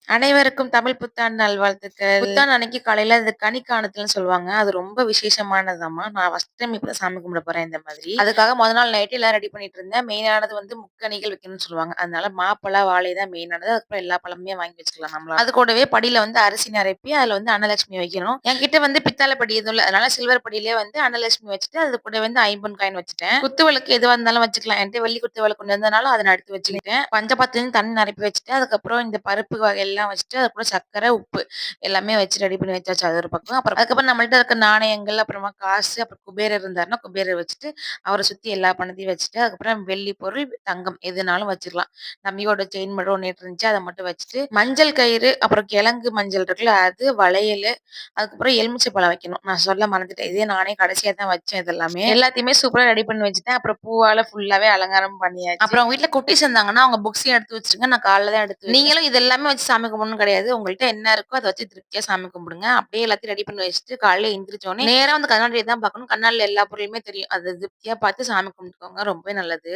அனைவருக்கும் தமிழ் புத்தாண்டு நல்வாழ்த்துக்கள். புத்தாண்டு அன்னைக்கு காலையில அது கனி காணுதல்ன்னு சொல்லுவாங்க. அது ரொம்ப விசேஷமானதாம்மா. நான் ஃபர்ஸ்ட் டைம் இப்ப தான் சாமி கும்பிட போறேன் இந்த மாதிரி. அதுக்காக மொத நாள் நைட்டு எல்லாம் ரெடி பண்ணிட்டு இருந்தேன். மெயினானது வந்து முக்கணிகள் வைக்கணும்னு சொல்லுவாங்க. அதனால மாப்பழ, வாழை தான் மெயினானது. அதுக்கப்புறம் எல்லா பழமுமே வாங்கி வச்சுக்கலாம் நம்மளா. அது கூடவே படியில வந்து அரிசி நிரப்பி அதுல வந்து அன்னலட்சுமி வைக்கணும். என்கிட்ட வந்து பித்தள படி எதுவும் இல்ல. அதனால சில்வர் படியிலேயே வந்து அன்னலட்சுமி வச்சுட்டு அது கூட வந்து ஐம்பொன் காயின் வச்சுட்டேன். குத்து விளக்கு எதுவா இருந்தாலும் வச்சுக்கலாம். என்கிட்ட வெள்ளி குத்து விளக்கு கொண்டு வந்ததுனால அத நான் எடுத்து வச்சுக்கிட்டேன். பஞ்சபாத்திரத்துல தண்ணி நிரப்பி வச்சுட்டு அதுக்கப்புறம் இந்த பருப்பு வகை எல்லாம் வச்சுட்டு அது கூட சர்க்கரை, உப்பு எல்லாமே வச்சு ரெடி பண்ணி வச்சாச்சு. அது ஒரு பக்கம். அப்புறம் அதுக்கப்புறம் நம்மள்ட்ட இருக்க நாணயங்கள், அப்புறமா காசு, அப்புறம் குபேரர் இருந்தாருன்னா குபேரர் வச்சுட்டு, அவர சுத்தி எல்லா பணத்தையும் வச்சுட்டு, அதுக்கப்புறம் வெள்ளி பொருள், தங்கம் எதுனாலும் வச்சுக்கலாம். தம்பியோட செயின் மட்டும் ஒண்ணு இருந்துச்சு. அத மட்டும் வச்சுட்டு, மஞ்சள் கயிறு, அப்புறம் கிழங்கு மஞ்சள் இருக்குல்ல, அது, வளையலு, அதுக்கப்புறம் எலுமிச்சை பழம் வைக்கணும். நான் சொல்ல மறந்துட்டேன். இதே நானே கடைசியா தான் வச்சேன் இதெல்லாமே. எல்லாத்தையுமே சூப்பரா ரெடி பண்ணி வச்சுட்டேன். அப்புறம் பூவால ஃபுல்லாவே அலங்காரம் பண்ணியாச்சு. அப்புறம் அவங்க வீட்ல குட்டீஸ் இருந்தாங்கன்னா, அவங்க புக்ஸையும் எடுத்து வச்சுருங்க. நான் காலைல தான் எடுத்து வச்சேன். நீங்களும் இது எல்லாமே வச்சு சாமி கும்பிடணும்னு கிடையாது. உங்கள்ட்ட என்ன இருக்கோ அத வச்சு திருப்தியா சாமி கும்பிடுங்க. அப்படியே எல்லாத்தையும் ரெடி பண்ணி வச்சுட்டு காலையில எந்திரிச்சோனே நேரா வந்து கண்ணாடிய தான் பார்க்கணும். கண்ணாடில எல்லா பொருளுமே தெரியும். அத திருப்தியா பார்த்து சாமி கும்பிட்டுக்கோங்க. ரொம்பவே நல்லது.